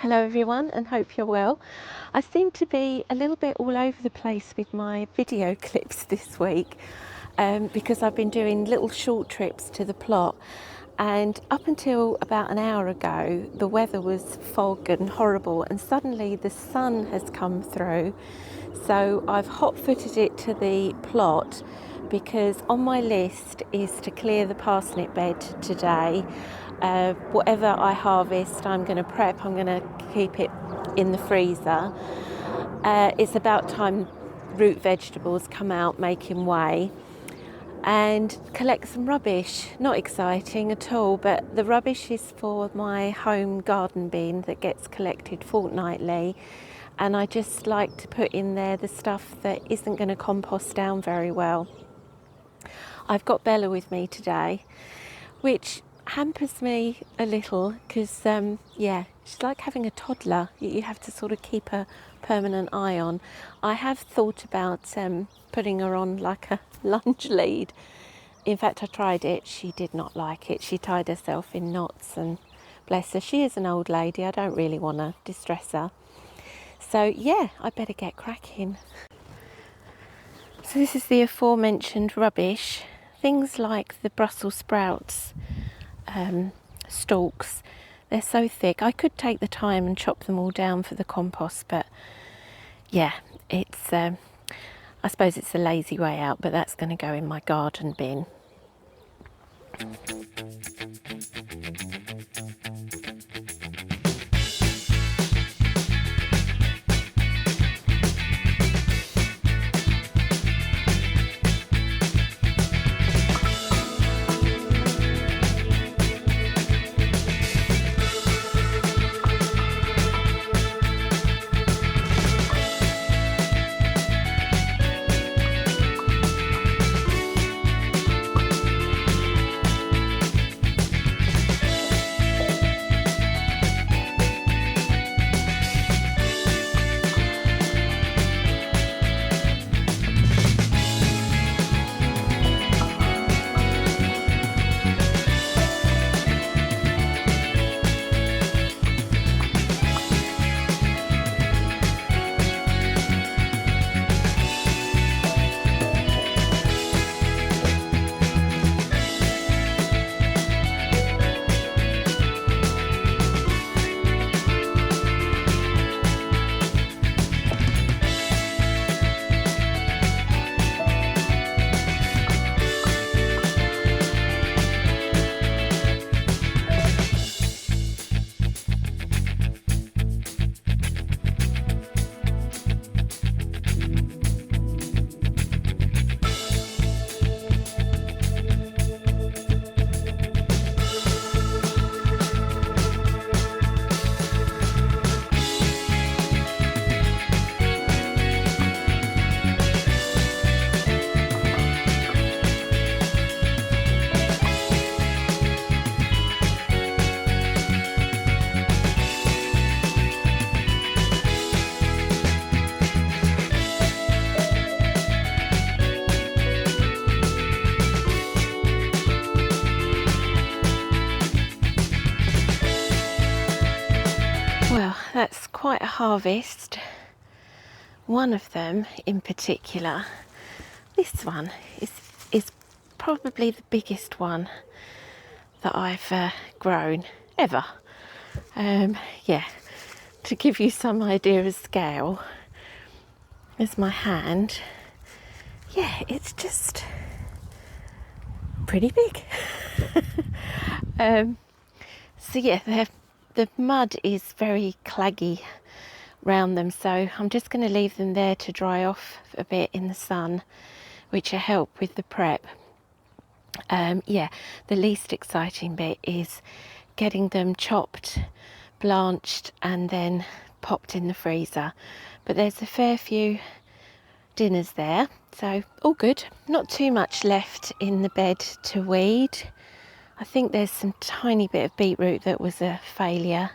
Hello everyone, and hope you're well. I seem to be a little bit all over the place with my video clips this week because I've been doing little short trips to the plot, and up until about an hour ago the weather was fog and horrible, and suddenly the sun has come through. So I've hot-footed it to the plot because on my list is to clear the parsnip bed today. Whatever I harvest, I'm going to prep, I'm going to keep it in the freezer. It's about time root vegetables come out making way, and collect some rubbish. Not exciting at all, but the rubbish is for my home garden bin that gets collected fortnightly, and I just like to put in there the stuff that isn't going to compost down very well. I've got Bella with me today, which hampers me a little because she's like having a toddler. You have to sort of keep a permanent eye on. I have thought about putting her on like a lunge lead. In fact, I tried it. She did not like it. She tied herself in knots, and bless her, she is an old lady. I don't really want to distress her. So yeah, I better get cracking. So this is the aforementioned rubbish. Things like the Brussels sprouts stalks, they're so thick. I could take the time and chop them all down for the compost, but yeah, it's I suppose it's a lazy way out, but that's going to go in my garden bin. Well, that's quite a harvest. One of them in particular, this one, is probably the biggest one that I've grown ever. To give you some idea of scale, there's my hand. Yeah, it's just pretty big. So yeah, the mud is very claggy round them, so I'm just going to leave them there to dry off a bit in the sun, which will help with the prep. The least exciting bit is getting them chopped, blanched, and then popped in the freezer. But there's a fair few dinners there, so all good. Not too much left in the bed to weed. I think there's some tiny bit of beetroot that was a failure,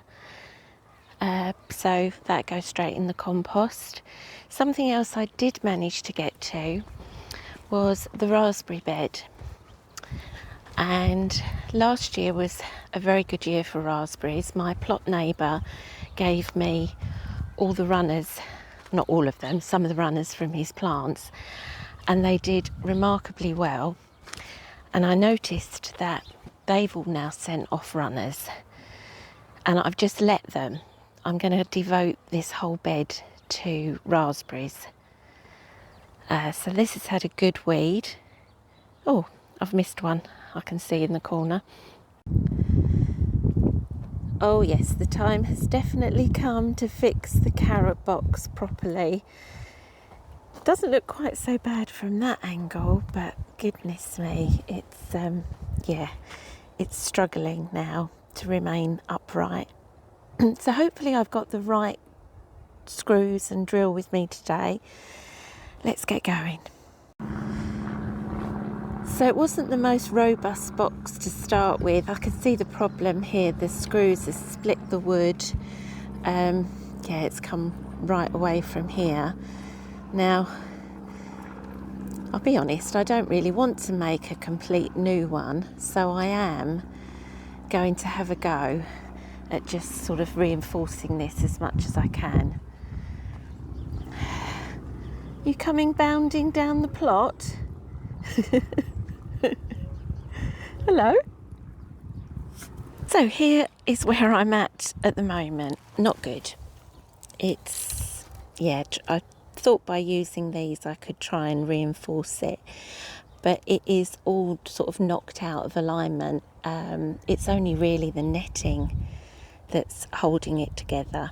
so that goes straight in the compost. Something else I did manage to get to was the raspberry bed, and last year was a very good year for raspberries. My plot neighbour gave me all the runners, not all of them, some of the runners from his plants, and they did remarkably well. And I noticed that they've all now sent off runners, and I've just let them. I'm going to devote this whole bed to raspberries. So this has had a good weed. Oh, I've missed one, I can see in the corner. Oh yes, the time has definitely come to fix the carrot box properly. Doesn't look quite so bad from that angle, but goodness me, it's yeah, it's struggling now to remain upright. So hopefully I've got the right screws and drill with me today. Let's get going. So it wasn't the most robust box to start with. I can see the problem here. The screws have split the wood. Yeah, it's come right away from here. Now, I'll be honest, I don't really want to make a complete new one, so I am going to have a go at just sort of reinforcing this as much as I can. You coming bounding down the plot? Hello. So here is where I'm at the moment. Not good. It's, yeah, I thought by using these I could try and reinforce it, but it is all sort of knocked out of alignment. It's only really the netting that's holding it together.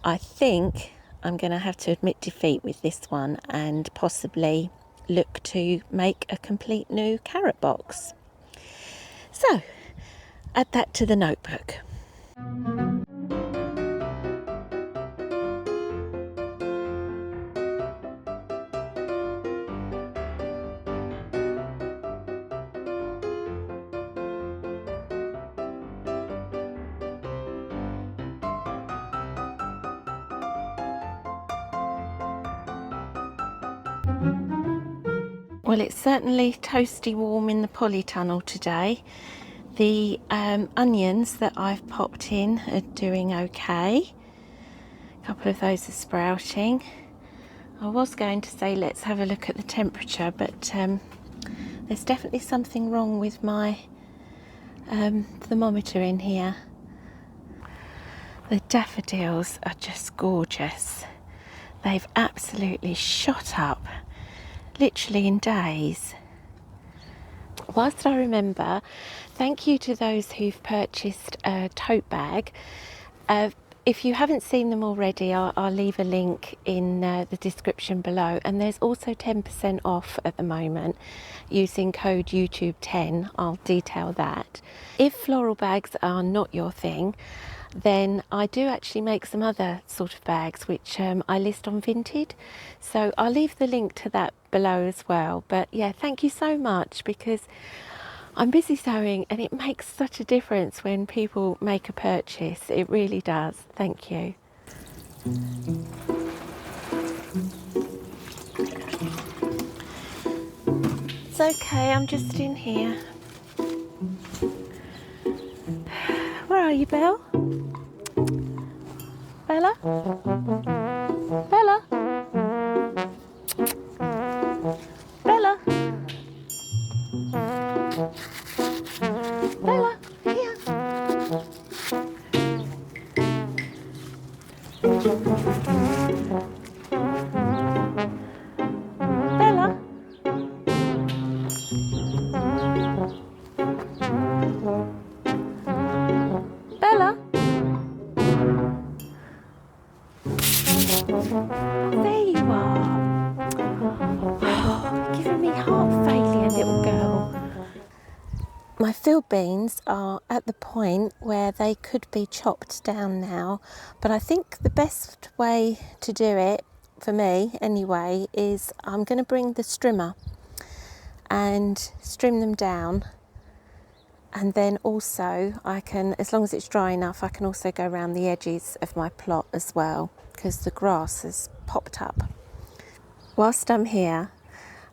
I think I'm going to have to admit defeat with this one and possibly look to make a complete new carrot box. So, add that to the notebook. Well, it's certainly toasty warm in the polytunnel today. The onions that I've popped in are doing okay. A couple of those are sprouting. I was going to say let's have a look at the temperature, but there's definitely something wrong with my thermometer in here. The daffodils are just gorgeous. They've absolutely shot up, literally in days. Whilst I remember, thank you to those who've purchased a tote bag. If you haven't seen them already, I'll leave a link in the description below, and there's also 10% off at the moment using code YouTube10. I'll detail that. If floral bags are not your thing, then I do actually make some other sort of bags which I list on Vinted, so I'll leave the link to that below as well. But yeah, thank you so much, because I'm busy sewing and it makes such a difference when people make a purchase. It really does. Thank you. It's okay, I'm just in here. Where are you, Belle? Bella? Bella? Bella? Bella, here. Bella? Bella? There you are. Oh, giving me heart failure, little girl. My field beans are at the point where they could be chopped down now, but I think the best way to do it, for me anyway, is I'm going to bring the strimmer and strim them down, and then also I can, as long as it's dry enough, I can also go around the edges of my plot as well, because the grass has popped up. Whilst I'm here,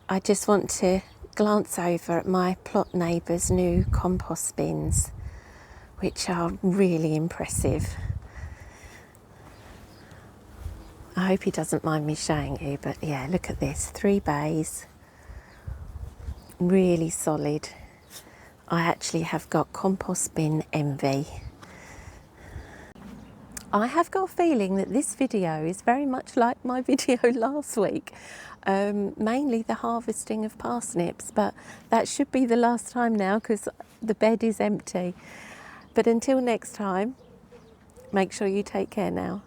I just want to glance over at my plot neighbour's new compost bins, which are really impressive. I hope he doesn't mind me showing you, but yeah, look at this, 3 bays, really solid. I actually have got compost bin envy. I have got a feeling that this video is very much like my video last week, mainly the harvesting of parsnips, but that should be the last time now because the bed is empty. But until next time, make sure you take care now.